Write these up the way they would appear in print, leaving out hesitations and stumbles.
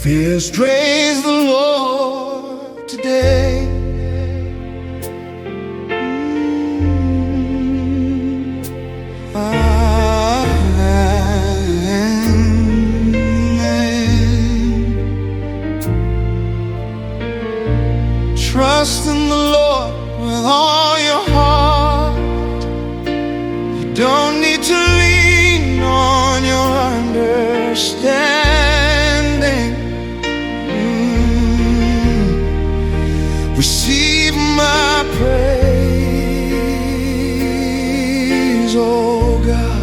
fears, praise the Lord today. Trust in the Lord with all your heart. You don't need to lean on your understanding. Receive my praise, oh God.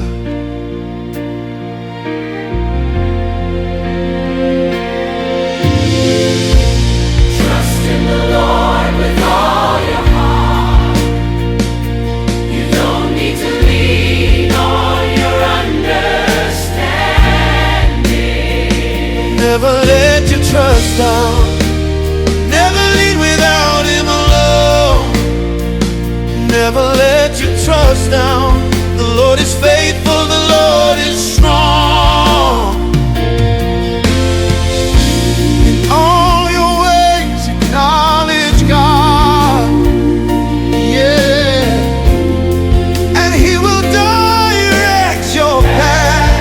Never let your trust down. Never lead without Him alone. Never let your trust down. The Lord is faithful, the Lord is strong. In all your ways acknowledge God, yeah, and He will direct your path.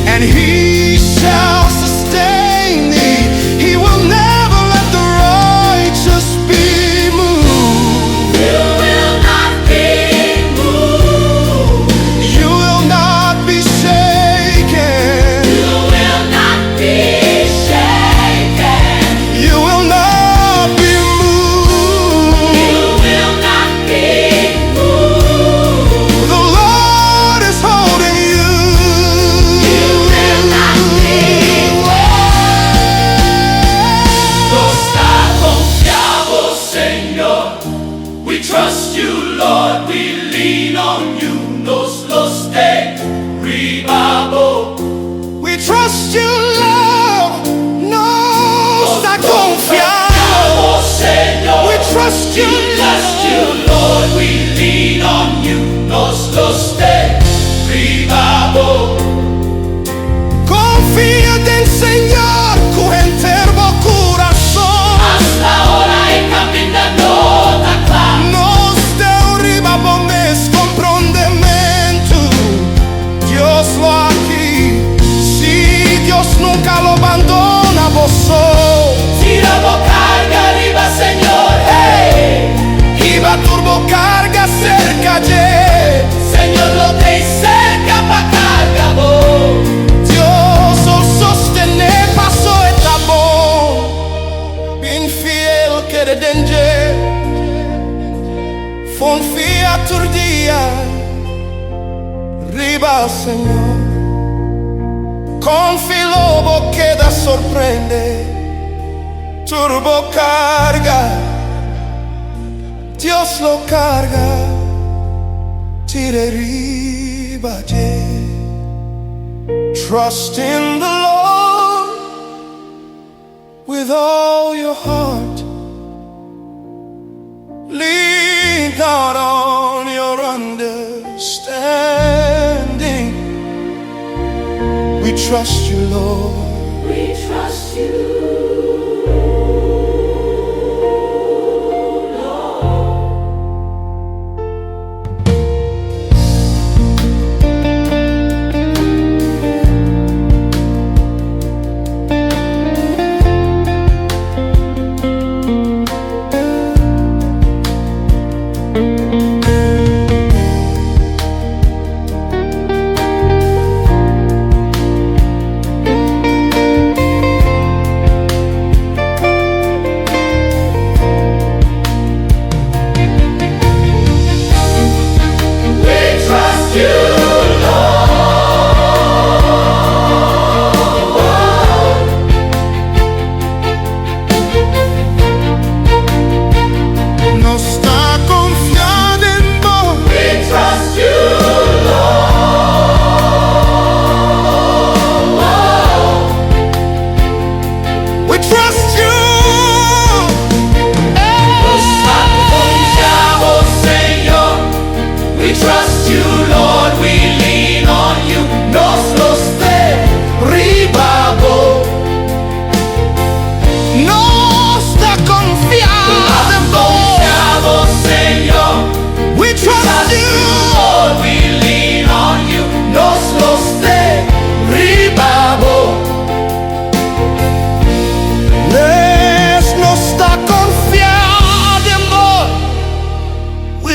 And He shall sustain thee. He will never let the righteous be moved. You will not be moved. You will not be shaken. You will not be shaken. You will not be moved. You will not be moved. The Lord is holding you. We trust you, Lord, we lean on you. Nos los derribamos. We trust you, Lord. Nos ha confiado. We trust you, Lord, we lean on you. Nos los derribamos. Confíate en Señor con entero corazón. Hasta ahora he caminado. Nos derribamos descomprendimento. Dios lo aquí. Si Dios nunca lo abandona, vos Turbo carga arriba, Señor, hey. Iba turbo carga cerca de Señor, lo te cerca pa' carga, vos. Dios o sostener paso etapa. Bien fiel que de danger. Confía tu día. Riba, Señor. Confía lobo que da sorprende. Turbo carga. Dios lo carga. Tire riba, trust in the Lord with all your heart. Lean not on your understanding. We trust you, Lord. We trust you.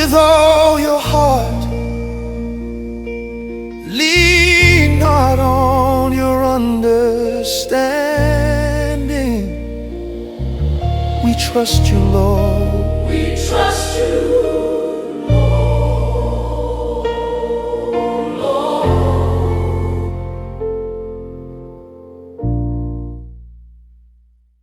with all your heart. Lean not on your understanding. We trust you, Lord. We trust